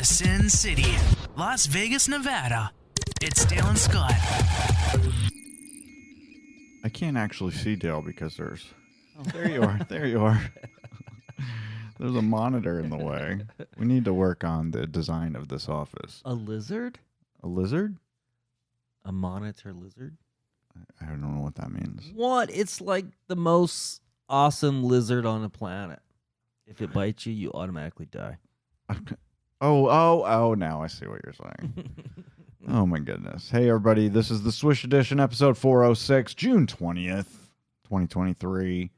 the Sin City, Las Vegas, Nevada. It's Dale and Scott. I can't actually see Dale because there's... Oh, there you are. There you are. There's a monitor in the way. We need to work on the design of this office. A lizard? A lizard? A monitor lizard? I don't know what that means. What? It's like the most awesome lizard on the planet. If it bites you, you automatically die. Oh, now I see what you're saying. Oh, my goodness. Hey, everybody. This is the Swish Edition, episode 406, June 20th, 2023.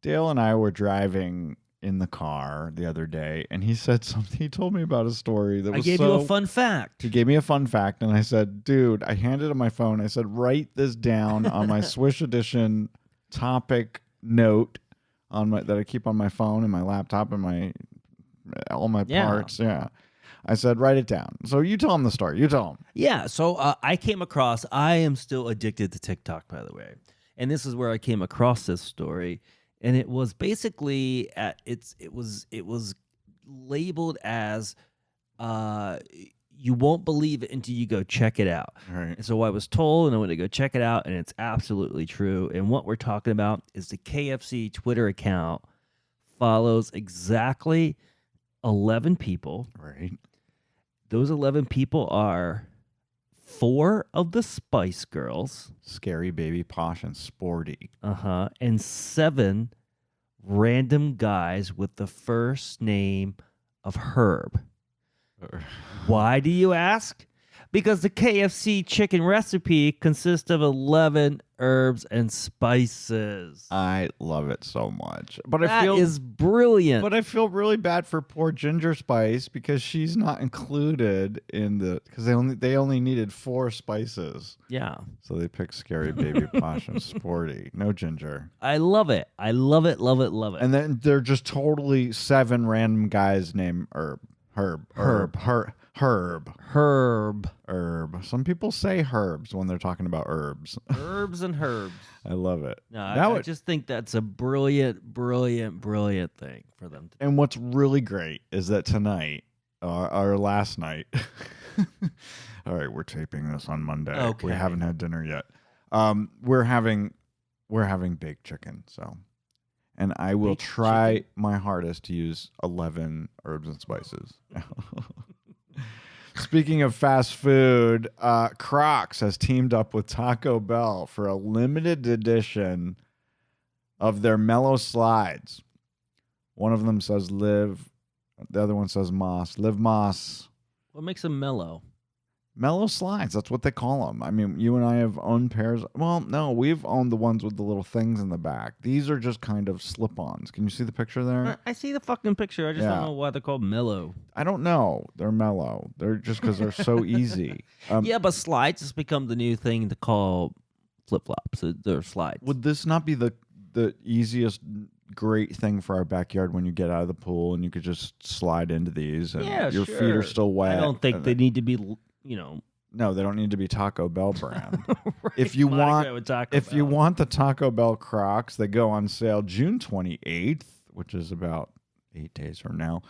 Dale and I were driving in the car the other day, and he said something. He told me about a story that was I gave you a fun fact. He gave me a fun fact, and I said, dude, I handed him my phone. I said, write this down on my Swish Edition topic note that I keep on my phone and my laptop and all my parts. Yeah. I said, write it down. So you tell him the story. You tell him. Yeah. So I came across, I am still addicted to TikTok, by the way. And this is where I came across this story. And it was basically, it was labeled as, you won't believe it until you go check it out. Right. And so I was told, and I went to go check it out, and it's absolutely true. And what we're talking about is the KFC Twitter account follows exactly 11 people. Right. Those 11 people are 4 of the Spice Girls. Scary, Baby, Posh, and Sporty. And 7 random guys with the first name of Herb. Why do you ask? Because the KFC chicken recipe consists of 11 herbs and spices. I love it so much. But That is brilliant. But I feel really bad for poor Ginger Spice because she's not included in because they only needed 4 spices. Yeah. So they picked Scary, Baby, Posh, and Sporty. No Ginger. I love it. I love it, love it, love it. And then they're just totally 7 random guys named Herb. Some people say herbs when they're talking about herbs. Herbs and herbs. I love it. No, I just think that's a brilliant, brilliant, brilliant thing for them to do. And what's really great is that tonight, or last night, all right, we're taping this on Monday. Okay. We haven't had dinner yet. We're having baked chicken, so. And I will try my hardest to use 11 herbs and spices. Speaking of fast food, Crocs has teamed up with Taco Bell for a limited edition of their Mellow Slides. One of them says live, the other one says moss. Live moss. What makes them mellow? Mellow Slides, that's what they call them. I mean, you and I have owned pairs. Well, no, we've owned the ones with the little things in the back. These are just kind of slip-ons. Can you see the picture there? I see the fucking picture. I just don't know why they're called mellow. I don't know. They're mellow. They're just because they're so easy. Yeah, but slides has become the new thing to call flip-flops. They're slides. Would this not be the easiest great thing for our backyard when you get out of the pool and you could just slide into these and your feet are still wet? I don't think they need to be... No, they don't need to be Taco Bell brand. Right. If you want the Taco Bell Crocs, they go on sale June 28th, which is about 8 days from now,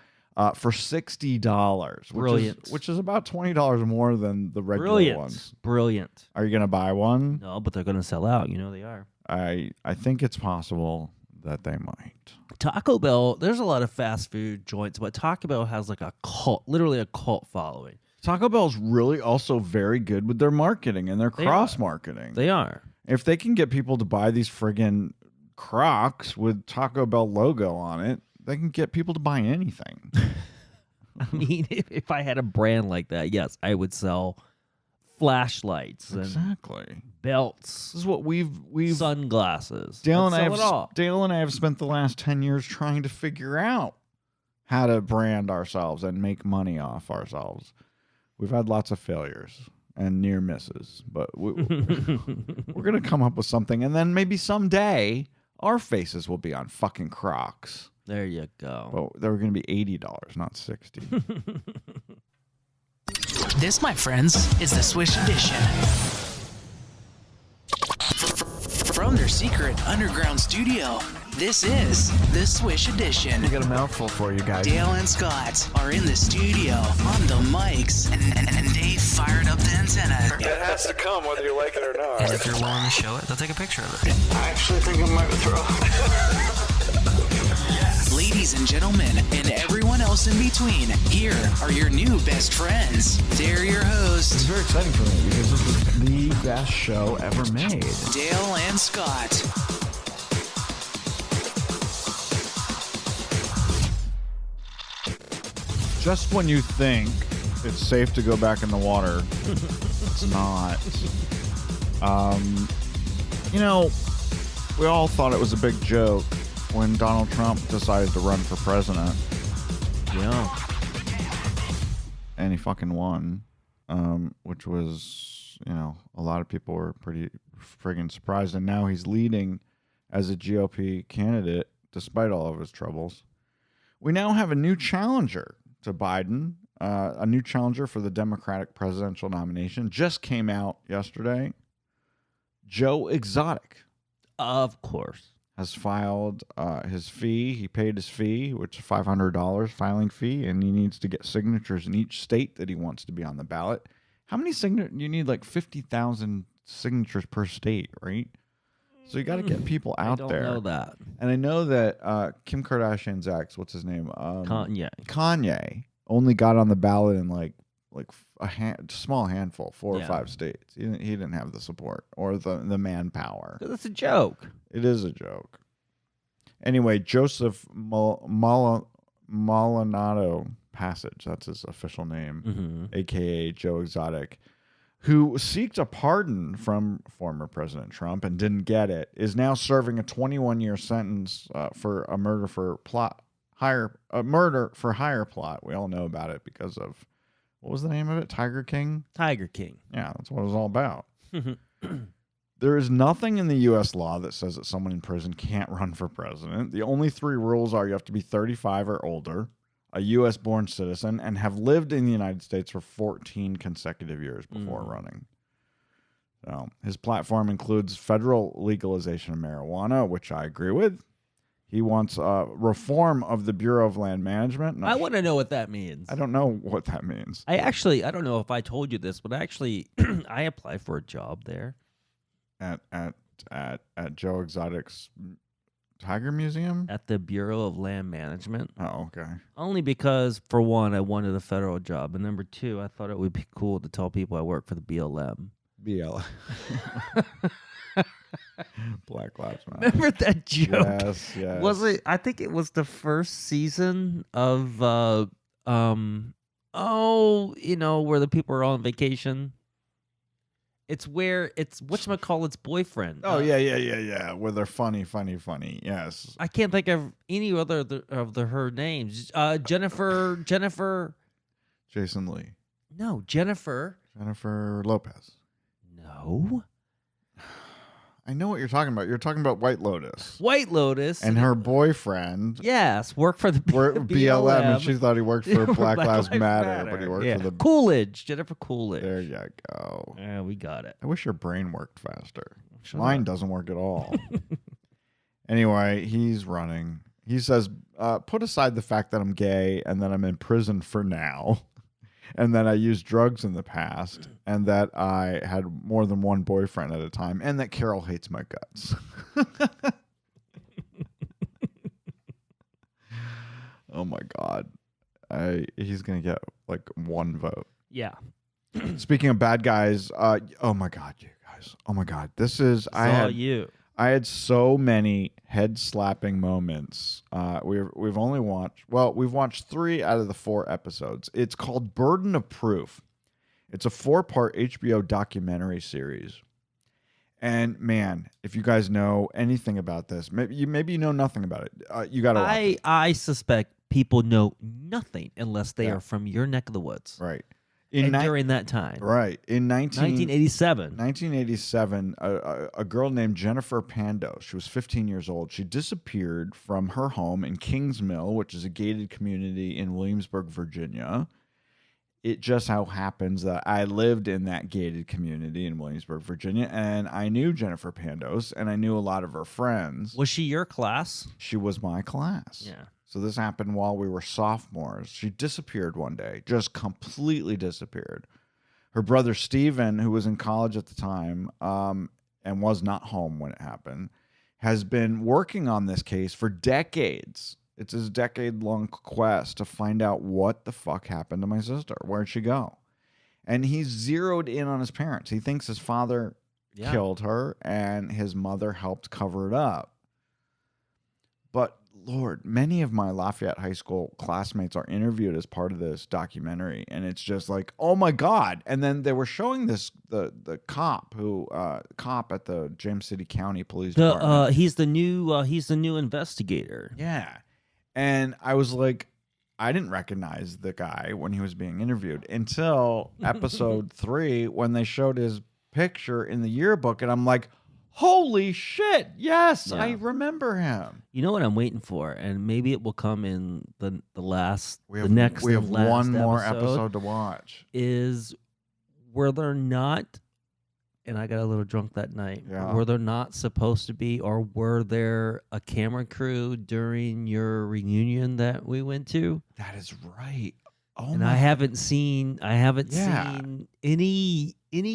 for $60, which is about $20 more than the regular ones. Brilliant. Are you going to buy one? No, but they're going to sell out. You know they are. I think it's possible that they might. Taco Bell, there's a lot of fast food joints, but Taco Bell has like a cult, literally a cult following. Taco Bell's really also very good with their marketing and their cross-marketing. They are. If they can get people to buy these friggin' Crocs with Taco Bell logo on it, they can get people to buy anything. I mean, if I had a brand like that, yes, I would sell flashlights and belts. This is what we've sunglasses. Dale and I have spent the last 10 years trying to figure out how to brand ourselves and make money off ourselves. We've had lots of failures and near misses, but we're going to come up with something, and then maybe someday our faces will be on fucking Crocs. There you go. Well, they're going to be $80, not $60. This, my friends, is the Swish Edition. From their secret underground studio This is the Swish Edition. I got a mouthful for you guys. Dale and Scott are in the studio, on the mics, and they fired up the antenna. It has to come whether you like it or not. And if you're willing to show it, they'll take a picture of it. I actually think I might throw Ladies and gentlemen, and everyone else in between, here are your new best friends. They're your It's hosts, very exciting for me because this is the best show ever made. Dale and Scott. Just when you think it's safe to go back in the water, it's not. We all thought it was a big joke when Donald Trump decided to run for president, Yeah. and he fucking won, which was, a lot of people were pretty friggin' surprised, and now he's leading as a GOP candidate despite all of his troubles. We now have a new challenger to Biden, a new challenger for the Democratic presidential nomination. Just came out yesterday. Joe Exotic Of course. has filed his fee. He paid his fee, which is $500 filing fee, and he needs to get signatures in each state that he wants to be on the ballot. How many signatures? You need like 50,000 signatures per state, right? So you got to get people out there. I don't know that. And I know that Kim Kardashian's ex, what's his name? Kanye. Only got on the ballot in like a small handful, 4 or Yeah. 5 states. He didn't have the support or the manpower. That's a joke. It is a joke. Anyway, Joseph Maldonado Passage, that's his official name, Mm-hmm. a.k.a. Joe Exotic, who seeked a pardon from former President Trump and didn't get it, is now serving a 21-year sentence for a murder for hire plot. We all know about it because of, what was the name of it? Tiger King? Tiger King. Yeah, that's what it was all about. There is nothing in the U.S. law that says that someone in prison can't run for president. The only 3 rules are you have to be 35 or older, a U.S.-born citizen, and have lived in the United States for 14 consecutive years before running. So his platform includes federal legalization of marijuana, which I agree with. He wants reform of the Bureau of Land Management. I want to know what that means. I don't know what that means. I don't know if I told you this, but actually, I applied for a job there. At Joe Exotic's Tiger Museum? At the Bureau of Land Management. Oh, okay. Only because, for one, I wanted a federal job. And number 2, I thought it would be cool to tell people I work for the BLM. BL. Black Lives Matter. Remember that joke? Yes. Was it? I think it was the first season of, where the people are all on vacation. It's where it's whatchamacallit's boyfriend. Oh, yeah. Where they're funny. Yes. I can't think of any other of her names. Jennifer. Jason Lee. No, Jennifer Lopez. No. I know what you're talking about. You're talking about White Lotus. White Lotus. And her boyfriend. Yes, work for the BLM, and she thought he worked for Black Lives Matter, Matter. but he worked for the... Coolidge. Jennifer Coolidge. There you go. Yeah, we got it. I wish your brain worked faster. Shut Mine up. doesn't work at all. Anyway, he's running. He says, put aside the fact that I'm gay and that I'm in prison for now, and that I used drugs in the past, and that I had more than one boyfriend at a time, and that Carol hates my guts. Oh my God. He's going to get like 1 vote. Yeah. Speaking of bad guys, oh my God, you guys. Oh my God. This is, I had so many head slapping moments. We've watched 3 out of the 4 episodes. It's called Burden of Proof. It's a 4-part HBO documentary series. And man, if you guys know anything about this, maybe you know nothing about it. You got to watch it. I suspect people know nothing unless they are from your neck of the woods. Right. During that time. Right. In 1987. 1987, a girl named Jennifer Pando, she was 15 years old. She disappeared from her home in Kings Mill, which is a gated community in Williamsburg, Virginia. it just so happens that I lived in that gated community in Williamsburg, Virginia, and I knew Jennifer Pandos, and I knew a lot of her friends. Was she your class? She was my class. Yeah. So this happened while we were sophomores. She disappeared one day, just completely disappeared. Her brother Steven, who was in college at the time and was not home when it happened, has been working on this case for decades. It's his decade-long quest to find out what the fuck happened to my sister. Where'd she go? And he's zeroed in on his parents. He thinks his father killed her and his mother helped cover it up. But, Lord, many of my Lafayette High School classmates are interviewed as part of this documentary, and it's just like, oh, my God. And then they were showing this, the cop at the James City County Police Department. He's the new investigator. Yeah. And I was like, I didn't recognize the guy when he was being interviewed until episode 3 when they showed his picture in the yearbook. And I'm like, holy shit. Yes, Yeah. I remember him. You know what I'm waiting for? And maybe it will come in the last, We have last one more episode to watch. Is were there not, and I got a little drunk that night, were there not supposed to be, or were there a camera crew during your reunion that we went to? That is right. Oh, And I haven't seen any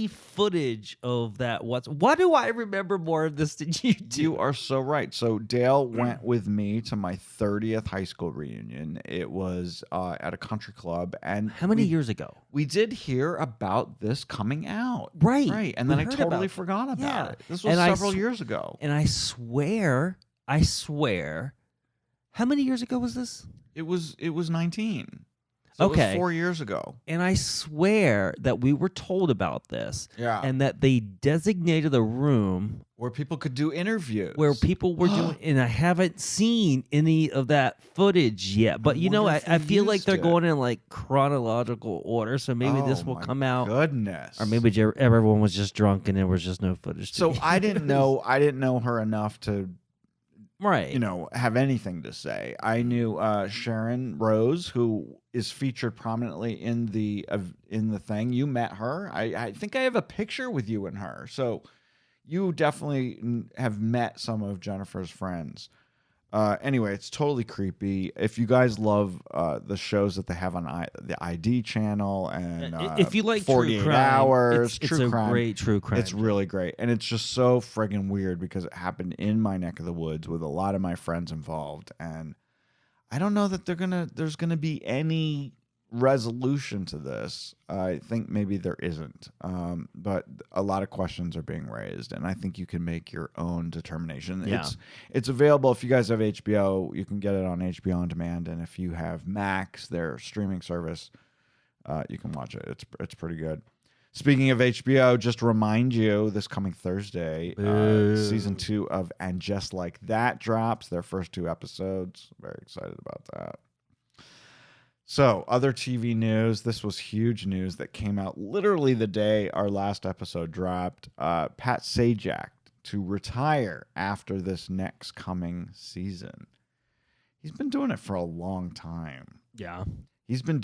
footage of that. Why do I remember more of this than you do? You are so right. So Dale went with me to my 30th high school reunion. It was at a country club. And How many years ago? we did hear about this coming out. Right. Right. And We then I heard totally about it. forgot about Yeah. it. This was And several years ago. And I swear, how many years ago was this? It was 19. So Okay. It was 4 years ago. And I swear that we were told about this. Yeah. And that they designated a room Where people could do interviews. where people were doing, and I haven't seen any of that footage yet. But you know, wonder I if they feel like used they're it. going in like chronological order. So maybe this will my come out. Goodness. Or maybe everyone was just drunk and there was just no footage. So I didn't know her enough to right. have anything to say. I knew Sharon Rose, who is featured prominently in the thing. You met her. I think I have a picture with you and her. So you definitely have met some of Jennifer's friends. Anyway, it's totally creepy. If you guys love the shows that they have on the ID channel and if you like 48 true crime, Hours, it's true a crime, great true crime. it's really great. And it's just so friggin' weird because it happened in my neck of the woods with a lot of my friends involved. And I don't know that there's gonna be any resolution to this. I think maybe there isn't. But a lot of questions are being raised, and I think you can make your own determination. Yeah. It's available. If you guys have HBO, you can get it on HBO On Demand, and if you have Max, their streaming service, you can watch it. It's pretty good. Speaking of HBO, just to remind you, this coming Thursday, season 2 of And Just Like That drops. Their first 2 episodes. Very excited about that. So, other TV news. This was huge news that came out literally the day our last episode dropped. Pat Sajak to retire after this next coming season. He's been doing it for a long time. Yeah. He's been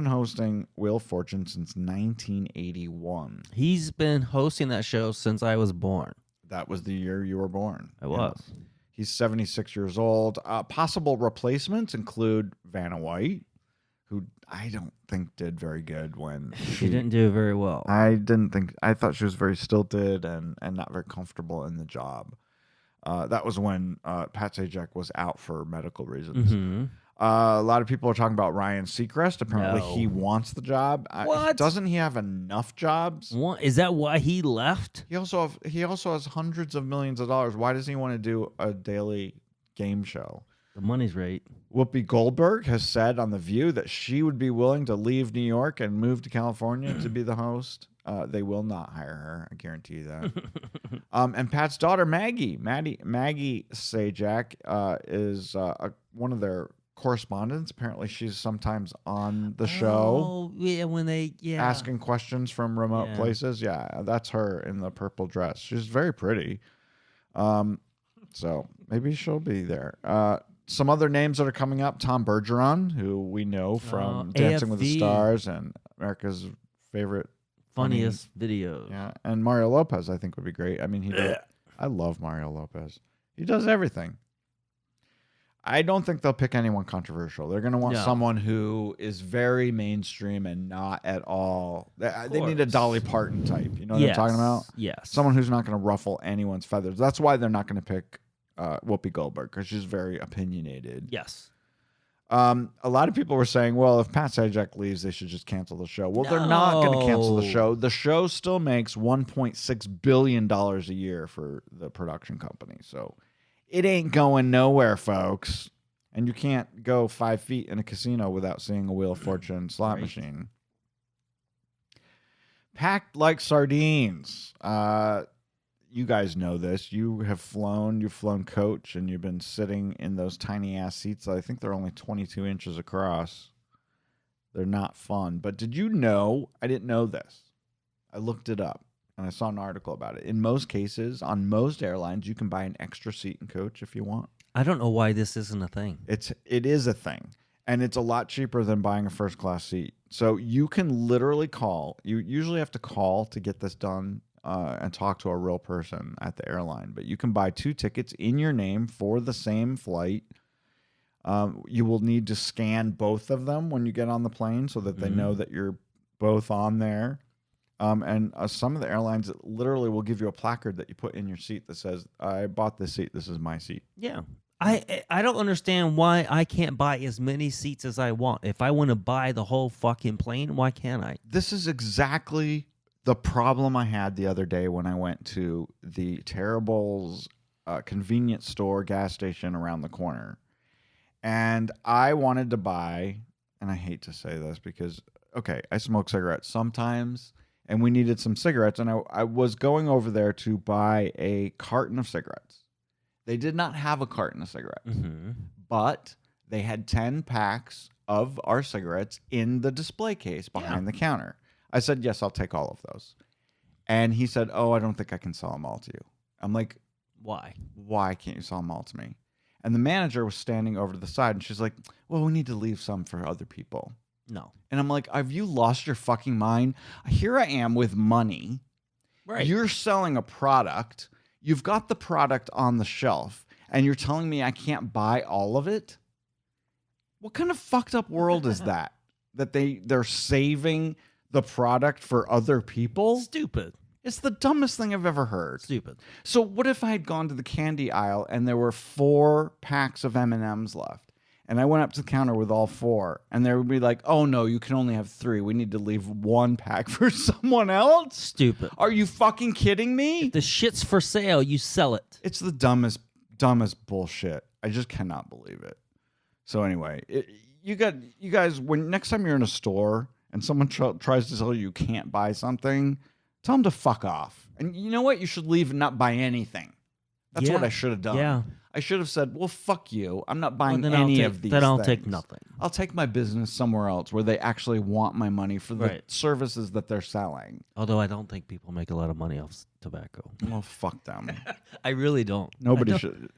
hosting Wheel of Fortune since 1981. He's been hosting that show since I was born. That was the year you were born. I was. Yeah. He's 76 years old. Possible replacements include Vanna White, who I don't think did very good when She didn't do very well. I thought she was very stilted and not very comfortable in the job. That was when Pat Sajak was out for medical reasons. Mm-hmm. A lot of people are talking about Ryan Seacrest. Apparently, No. he wants the job. What? Doesn't he have enough jobs? What, is that why he left? He also has hundreds of millions of dollars. Why does he want to do a daily game show? The money's right. Whoopi Goldberg has said on The View that she would be willing to leave New York and move to California to be the host. They will not hire her. I guarantee you that. And Pat's daughter, Maggie Sajak, is one of their correspondents. Apparently, she's sometimes on the show. Oh, yeah, when they Asking questions from remote places. Yeah, that's her in the purple dress. She's very pretty. So maybe she'll be there. Some other names that are coming up: Tom Bergeron, who we know from Dancing with the AFV. Stars and America's favorite Funniest videos. Yeah, and Mario Lopez I think would be great. I mean, I love Mario Lopez. He does everything. I don't think they'll pick anyone controversial. They're going to want someone who is very mainstream and not at all. They need a Dolly Parton type. You know what I'm talking about? Yes. Someone who's not going to ruffle anyone's feathers. That's why they're not going to pick Whoopi Goldberg, because she's very opinionated. Yes. A lot of people were saying, well, if Pat Sajak leaves, they should just cancel the show. Well, they're not going to cancel the show. The show still makes $1.6 billion a year for the production company. So it ain't going nowhere, folks. And you can't go 5 feet in a casino without seeing a Wheel of Fortune slot machine. Packed like sardines. You guys know this. You've flown coach, and you've been sitting in those tiny ass seats. I think they're only 22 inches across. They're not fun. But did you know? I didn't know this. I looked it up, and I saw an article about it. In most cases, on most airlines, you can buy an extra seat in coach if you want. I don't know why this isn't a thing. It is a thing, and it's a lot cheaper than buying a first class seat. So you can literally call. You usually have to call to get this done and talk to a real person at the airline. But you can buy 2 tickets in your name for the same flight. You will need to scan both of them when you get on the plane so that they know that you're both on there. And some of the airlines literally will give you a placard that you put in your seat that says, I bought this seat. This is my seat. Yeah. I don't understand why I can't buy as many seats as I want. If I want to buy the whole fucking plane, why can't I? This is exactly the problem I had the other day when I went to the Terrible's convenience store gas station around the corner. And I wanted to buy, and I hate to say this because, okay, I smoke cigarettes sometimes, and we needed some cigarettes, and I was going over there to buy a carton of cigarettes. They did not have a carton of cigarettes, but they had 10 packs of our cigarettes in the display case behind the counter. I said, yes, I'll take all of those. And he said, oh, I don't think I can sell them all to you. I'm like, why? Why can't you sell them all to me? And the manager was standing over to the side, and she's like, well, we need to leave some for other people. No. And I'm like, have you lost your fucking mind? Here I am with money. Right. You're selling a product. You've got the product on the shelf, and you're telling me I can't buy all of it? What kind of fucked up world is that? That they're saving the product for other people? Stupid. It's the dumbest thing I've ever heard. Stupid. So what if I had gone to the candy aisle and there were 4 packs of M&Ms left? And I went up to the counter with all 4, and they would be like, oh, no, you can only have 3. We need to leave 1 pack for someone else? Stupid. Are you fucking kidding me? The shit's for sale. You sell it. It's the dumbest bullshit. I just cannot believe it. So anyway, you guys, when next time you're in a store and someone tries to tell you can't buy something, tell them to fuck off. And you know what? You should leave and not buy anything. That's what I should have done. Yeah. I should have said, well, fuck you. I'm not buying any of these Then I'll things. take nothing. I'll take my business somewhere else where they actually want my money for the services that they're selling. Although I don't think people make a lot of money off tobacco. Well, fuck them. I really don't. Nobody should.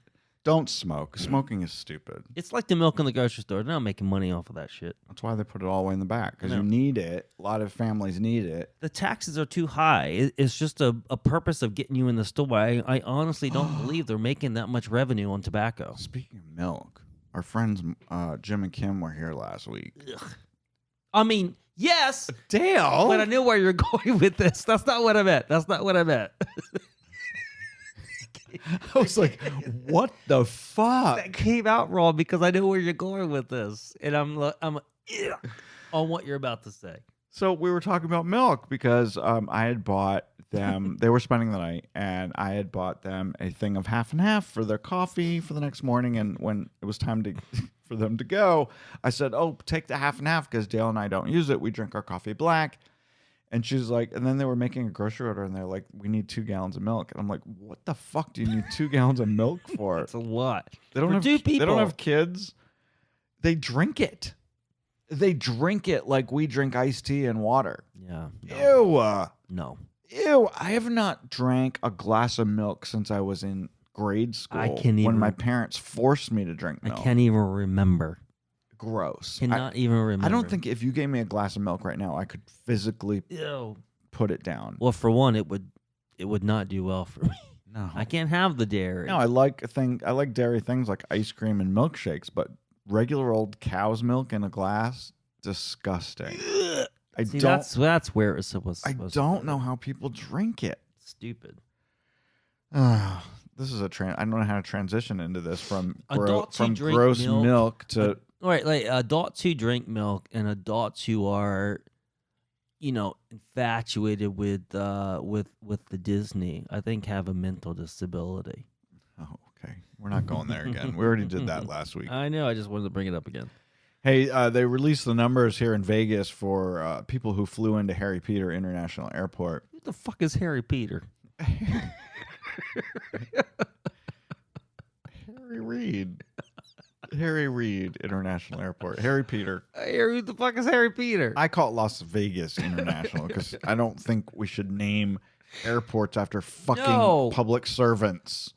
Don't smoke. Smoking is stupid. It's like the milk in the grocery store. They're not making money off of that shit. That's why they put it all the way in the back, because you need it. A lot of families need it. The taxes are too high. It's just a purpose of getting you in the store. I honestly don't believe they're making that much revenue on tobacco. Speaking of milk, our friends Jim and Kim were here last week. Ugh. I mean, yes. Dale. But I knew where you're going with this. That's not what I meant. I was like, what the fuck? That came out wrong because I know where you're going with this. And I'm on what you're about to say. So we were talking about milk because I had bought them. They were spending the night, and I had bought them a thing of half and half for their coffee for the next morning. And when it was time for them to go, I said, oh, take the half and half because Dale and I don't use it. We drink our coffee black. And she's like, and then they were making a grocery order, and they're like, we need 2 gallons of milk. And I'm like, what the fuck do you need 2 gallons of milk for? It's a lot. They don't have 2 people. They don't have kids. They drink it like we drink iced tea and water. Yeah. No. No. Ew. I have not drank a glass of milk since I was in grade school when my parents forced me to drink milk. I can't even remember. gross. Cannot even remember. I don't think if you gave me a glass of milk right now, I could physically Ew. put it down. Well, for one, it would not do well for me. No, I can't have the dairy. No, I like dairy things like ice cream and milkshakes, but regular old cow's milk in a glass, disgusting. See, that's where it's supposed. I don't know how people drink it. Stupid. This is I don't know how to transition into this from Adults who drink gross milk to All right, like adults who drink milk and adults who are, infatuated with the Disney, I think have a mental disability. Oh, okay. We're not going there again. We already did that last week. I know. I just wanted to bring it up again. Hey, they released the numbers here in Vegas for people who flew into Harry Peter International Airport. Who the fuck is Harry Peter? Harry Reid International Airport. Harry Peter. Who the fuck is Harry Peter? I call it Las Vegas International because I don't think we should name airports after fucking public servants.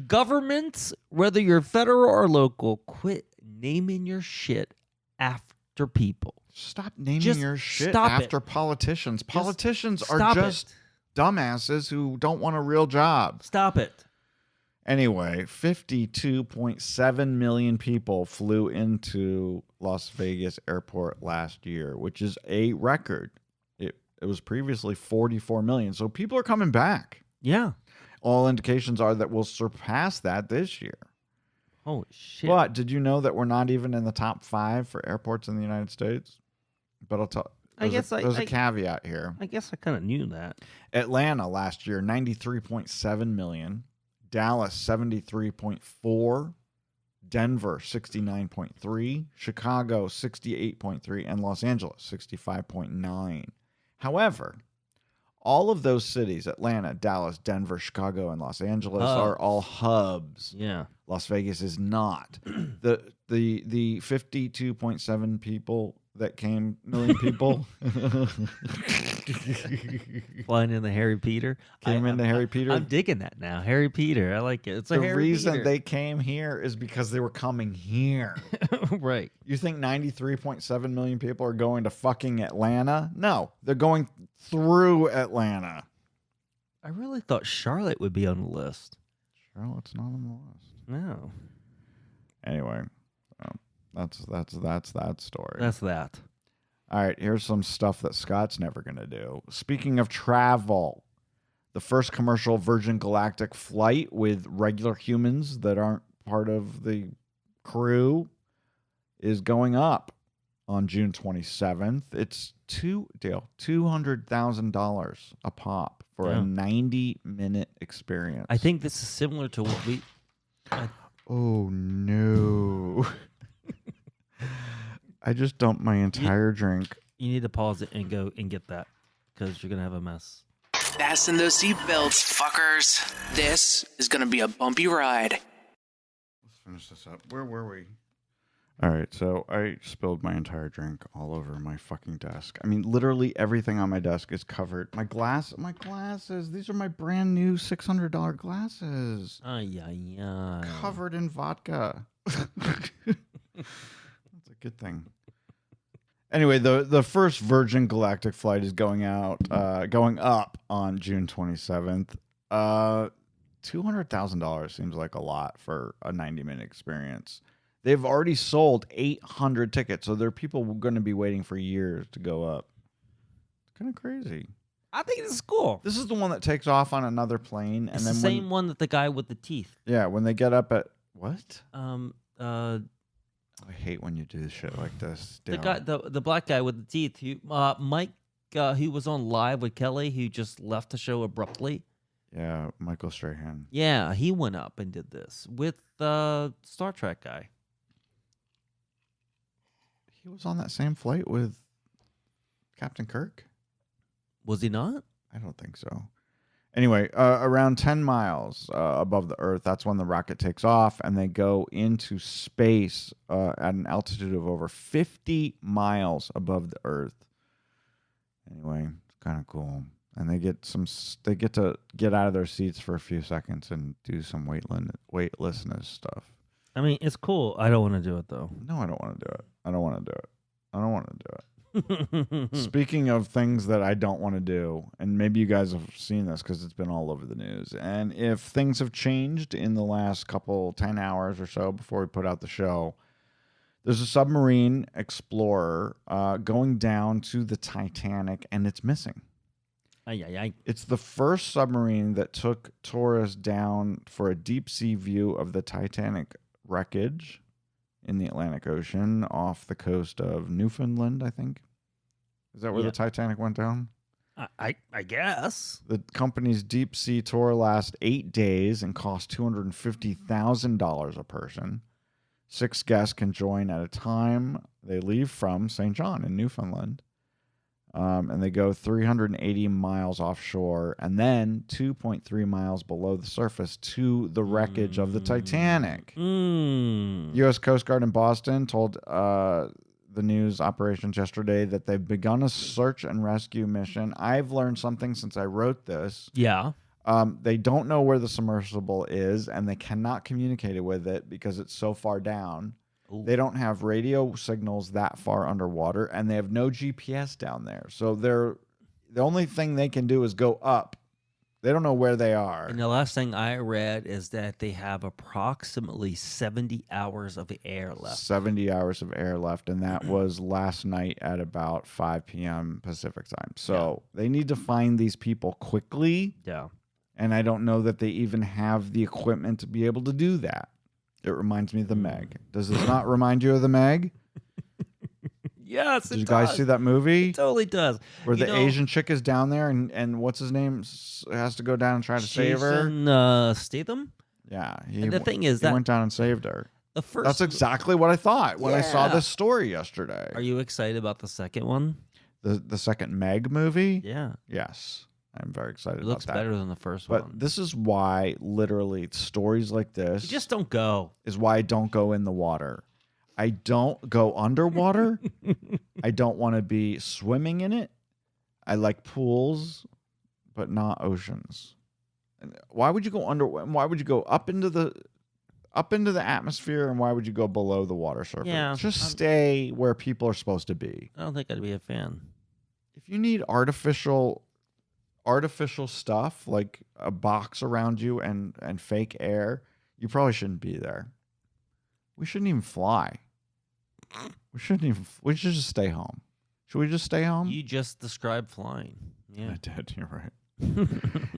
Governments, whether you're federal or local, quit naming your shit after people. Stop naming Just your shit stop after it. politicians. Politicians are stop just it. dumbasses who don't want a real job. Stop it. Anyway, 52.7 million people flew into Las Vegas airport last year, which is a record. It was previously 44 million. So people are coming back. Yeah. All indications are that we'll surpass that this year. Holy shit. But did you know that we're not even in the top 5 for airports in the United States? But I'll tell there's a caveat here. I guess I kind of knew that. Atlanta last year, 93.7 million. Dallas, 73.4. Denver, 69.3. Chicago, 68.3. And Los Angeles, 65.9. However, all of those cities, Atlanta, Dallas, Denver, Chicago, and Los Angeles, are all hubs. Yeah. Las Vegas is not. The 52.7 million people Flying in the Harry Peter. came into Harry Peter. I'm digging that now. Harry Peter. I like it. It's a The Harry reason Peter. they came here is because they were coming here. Right. You think 93.7 million people are going to fucking Atlanta? No, they're going through Atlanta. I really thought Charlotte would be on the list. Charlotte's not on the list. No. Anyway, that's that story. That's that. All right, here's some stuff that Scott's never going to do. Speaking of travel, the first commercial Virgin Galactic flight with regular humans that aren't part of the crew is going up on June 27th. It's $200,000 a pop for a 90-minute experience. I think this is similar to what we... Oh, no. I just dumped my entire drink. You need to pause it and go and get that because you're going to have a mess. Fasten those seatbelts, fuckers. This is going to be a bumpy ride. Let's finish this up. Where were we? All right, so I spilled my entire drink all over my fucking desk. I mean, literally everything on my desk is covered. My glasses. These are my brand new $600 glasses. Covered in vodka. That's a good thing. Anyway, the first Virgin Galactic flight is going up on June 27th. $200,000 seems like a lot for a 90-minute experience. They've already sold 800 tickets, so there are people going to be waiting for years to go up. It's kind of crazy. I think this is cool. This is the one that takes off on another plane, It's and then the same one that the guy with the teeth. Yeah, when they get up at what? I hate when you do shit like this. the guy, the black guy with the teeth. Mike, who was on Live with Kelly, who just left the show abruptly. Yeah, Michael Strahan. Yeah, he went up and did this with the Star Trek guy. He was on that same flight with Captain Kirk? Was he not? I don't think so. Anyway, around 10 miles above the Earth, that's when the rocket takes off, and they go into space at an altitude of over 50 miles above the Earth. Anyway, it's kind of cool. And they get to get out of their seats for a few seconds and do some weightlessness stuff. I mean, it's cool. I don't want to do it though. No, I don't want to do it. I don't want to do it. I don't want to do it. Speaking of things that I don't want to do, and maybe you guys have seen this because it's been all over the news, and if things have changed in the last 10 hours or so before we put out the show, there's a submarine explorer going down to the Titanic, and it's missing. It's the first submarine that took tourists down for a deep-sea view of the Titanic wreckage in the Atlantic Ocean off the coast of Newfoundland, I think. Is that where the Titanic went down? I guess. The company's deep sea tour lasts 8 days and costs $250,000 a person. 6 guests can join at a time. They leave from St. John in Newfoundland. And they go 380 miles offshore and then 2.3 miles below the surface to the wreckage of the Titanic. U.S. Coast Guard in Boston told the news operations yesterday that they've begun a search and rescue mission. I've learned something since I wrote this. Yeah. They don't know where the submersible is, and they cannot communicate with it because it's so far down. Ooh. They don't have radio signals that far underwater, and they have no GPS down there. So the only thing they can do is go up. They don't know where they are. And the last thing I read is that they have approximately 70 hours of air left. 70 hours of air left, and that was last night at about 5 p.m. Pacific time. So they need to find these people quickly. Yeah. And I don't know that they even have the equipment to be able to do that. It reminds me of the Meg. Does this not remind you of the Meg? Yes, Did you guys see that movie? It totally does. Where the Asian chick is down there and what's his name has to go down and try to save her? Statham? Yeah. And the thing is he went down and saved her. That's exactly what I thought when I saw this story yesterday. Are you excited about the second one? The second Meg movie? Yeah. Yes. I'm very excited about that. It looks better than the first one. But this is why, literally, stories like this... You just don't go. ...is why I don't go in the water. I don't go underwater. I don't want to be swimming in it. I like pools, but not oceans. And why would you go under? Why would you go up into the atmosphere, and why would you go below the water surface? Yeah, just stay where people are supposed to be. I don't think I'd be a fan. If you need artificial stuff like a box around you and fake air, you probably shouldn't be there. We shouldn't even fly. We should just stay home. Should we just stay home? You just described flying. Yeah. I did. You're right.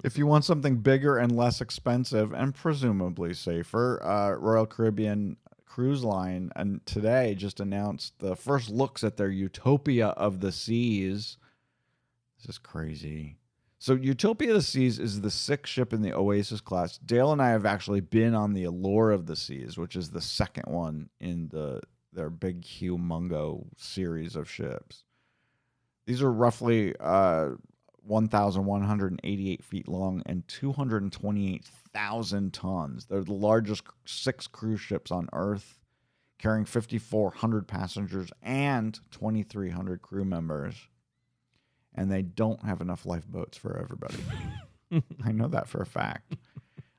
If you want something bigger and less expensive and presumably safer, Royal Caribbean Cruise Line and today just announced the first looks at their Utopia of the Seas. This is crazy. So Utopia of the Seas is the 6th ship in the Oasis class. Dale and I have actually been on the Allure of the Seas, which is the second one in their big humongo series of ships. These are roughly 1,188 feet long and 228,000 tons. They're the largest 6 cruise ships on Earth, carrying 5,400 passengers and 2,300 crew members. And they don't have enough lifeboats for everybody. I know that for a fact.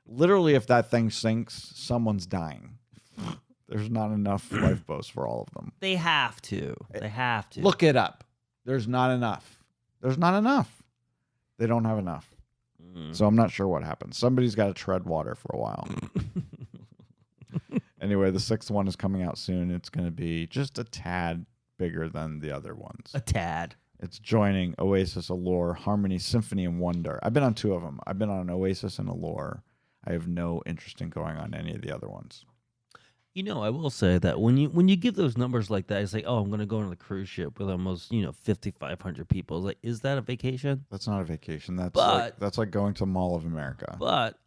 Literally, if that thing sinks, someone's dying. There's not enough lifeboats for all of them. They have to. They have to. Look it up. There's not enough. There's not enough. They don't have enough. So I'm not sure what happens. Somebody's got to tread water for a while. Anyway, the 6th one is coming out soon. It's going to be just a tad bigger than the other ones. A tad. It's joining Oasis, Allure, Harmony, Symphony, and Wonder. I've been on 2 of them. I've been on Oasis and Allure. I have no interest in going on any of the other ones. You know, I will say that when you give those numbers like that, it's like, oh, I'm going to go on the cruise ship with almost 5,500 people. It's like, is that a vacation? That's not a vacation. That's like going to Mall of America. But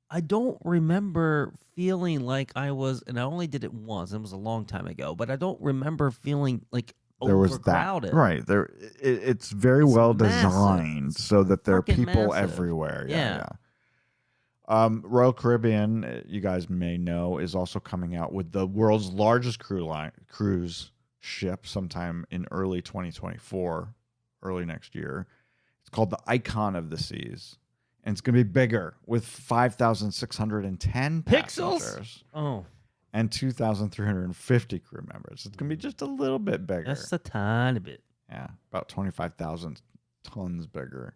I don't remember feeling like I was, and I only did it once. It was a long time ago, but I don't remember feeling like there was overcrowded. That right there. It's very well designed so that there are people everywhere. Yeah. Royal Caribbean, you guys may know, is also coming out with the world's largest cruise ship sometime in early 2024, early next year. It's called the Icon of the Seas, and it's going to be bigger with 5,610 pixels. Passengers. Oh. and 2,350 crew members. It's going to be just a little bit bigger. Just a tiny bit. Yeah, about 25,000 tons bigger.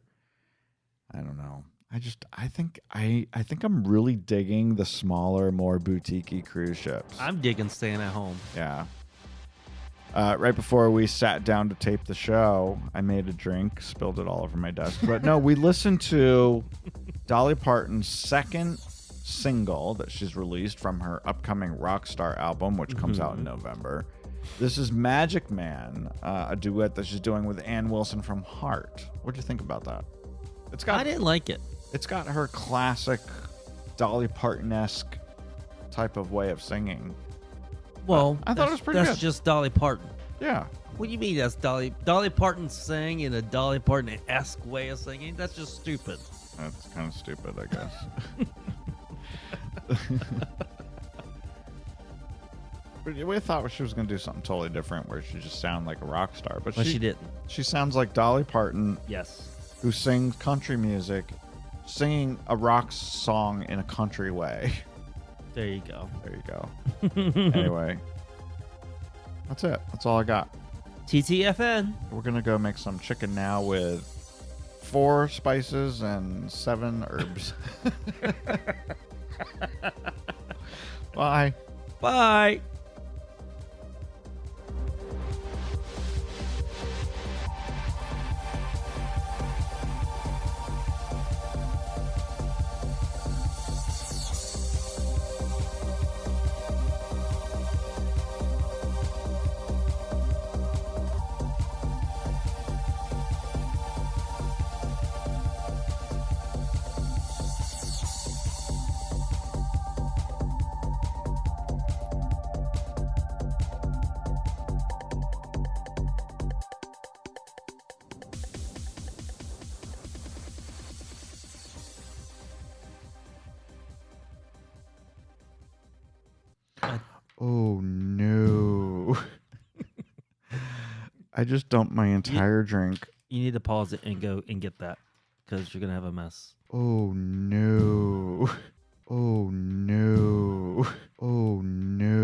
I don't know. I think I'm really digging the smaller, more boutique-y cruise ships. I'm digging staying at home. Yeah. Right before we sat down to tape the show, I made a drink, spilled it all over my desk. But no, we listened to Dolly Parton's second single that she's released from her upcoming Rockstar album, which comes out in November. This is Magic Man, a duet that she's doing with Ann Wilson from Heart. What'd you think about that? I didn't like it. It's got her classic Dolly Parton-esque type of way of singing. Well, I thought it was pretty That's good. just Dolly Parton. Yeah. What do you mean that's Dolly Parton sang in a Dolly Parton-esque way of singing? That's just stupid. That's kind of stupid, I guess. But we thought she was going to do something totally different where she just sound like a rock star. But she didn't. She sounds like Dolly Parton, Yes. who sings country music, singing a rock song in a country way. There you go. There you go. Anyway, that's it. That's all I got. TTFN. We're going to go make some chicken now with 4 spices and 7 herbs. Bye. Bye. Oh, no. I just dumped my entire drink. You need to pause it and go and get that because you're going to have a mess. Oh, no. Oh, no. Oh, no.